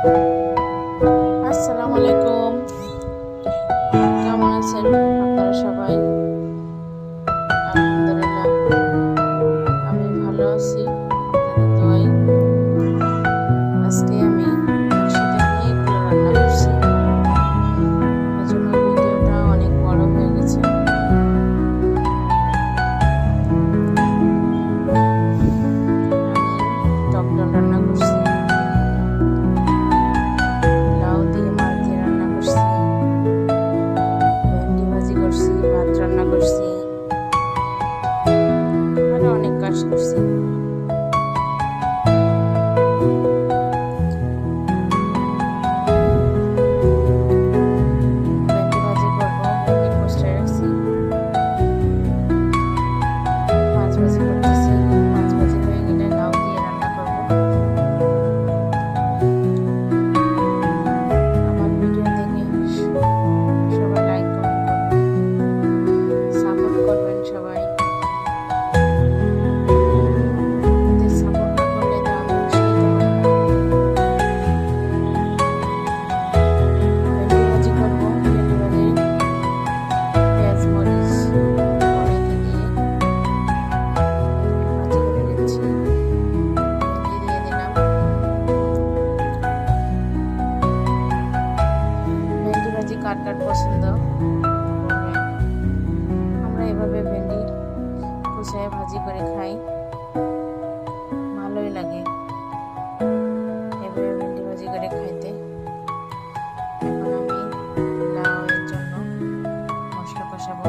আসসালামু আলাইকুম, কেমন আছেন আপনারা সবাই? আলহামদুলিল্লাহ আমি ভালো আছি, আপনাদের দোয়ায়। আজকে আমি একসাথে অনেকগুলো রান্না করছি, এজন্য ভিডিওটা অনেক বড় হয়ে গেছে। আমি টক ডাল রান্না করছি, লাউ দিয়ে মাছ দিয়ে রান্না করছি, ভেন্ডি ভাজি করছি, ভাত রান্না করছি, আরো অনেক কাজ করছি। ভেন্ডি ভাজি করবো, ভেন্ডি কষে রাখছি, মাছ ভাজি করতেছি। মাছ ভাজি হয়ে গেলে লাউ দিয়ে রান্না করবো। আমার ভিডিও দেখে সবাই লাইক কমেন্ট করবেন, সাপোর্ট করবেন সবাই। আপনাদের সাপোর্ট না করলে তো আমি উৎসাহিত হব না। ভেন্ডি ভাজি করবো, ভেন্ডি ভাজি পেঁয়াজ মরিচ কড়াইতে দিয়ে ভাজি করে নিচ্ছি। ভেন্ডি দিয়ে দিলাম। ভেন্ডি ভাজি কার কার পছন্দ বলবেন। আমরা এভাবে ভেন্ডি কুচায় ভাজি করে খাই, ভালোই লাগে এভাবে ভেন্ডি ভাজি করে খাইতে। এখন আমি লাউয়ের জন্য মশলা কষাবো।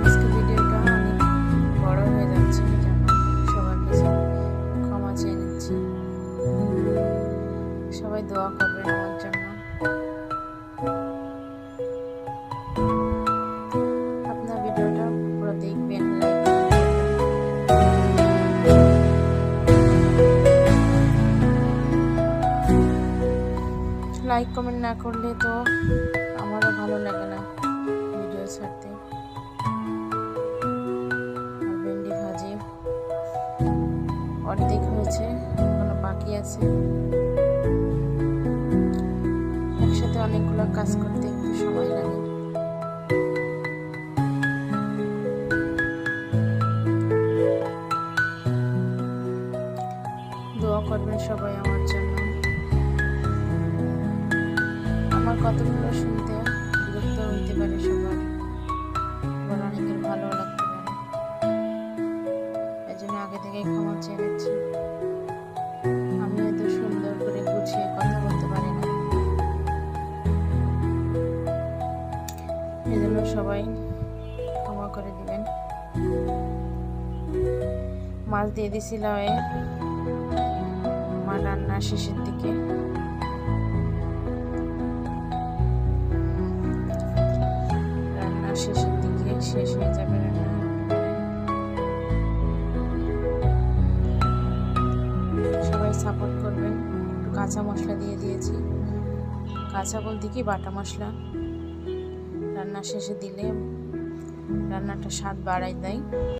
আজকে ভিডিওটা অনেক বড় হয়ে যাচ্ছে, যেন সবার কাছে ক্ষমা চেয়ে নিচ্ছি। সবাই দোয়া করবেন আমার জন্য। আপনার ভিডিওটা পুরো দেখবেন, লাইক কমেন্ট না করলে তো আমারও ভালো লাগে না ভিডিও ছাড়তে। আর ভেন্ডি ভাজি অর্ধেক হয়েছে, এখনো বাকি আছে। একসাথে অনেকগুলো কাজ করতে একটু সময় লাগে। দোয়া করবেন সবাই আমার জন্য। আমার কথাগুলো শুনতে বিরক্ত হইতে পারে সবার, আবার অনেকের ভালো লাগতে পারে। এই জন্য আগে থেকে ক্ষমা চেয়ে নিচ্ছি। আমি এত সুন্দর করে গুছিয়ে কথা বলতে পারি না, এই জন্য সবাই ক্ষমা করে দিবেন। মাছ দিয়ে দিছি লাউয়ে আমার রান্না শেষের দিকে। রান্না শেষের দিকে শেষ হয়ে যাবে রান্না। সবাই সাপোর্ট করবেন। একটু কাঁচা মশলা দিয়ে দিয়েছি, কাঁচা বলতে কি বাটা মশলা। রান্না শেষে দিলে রান্নাটা স্বাদ বাড়ায় দেয়।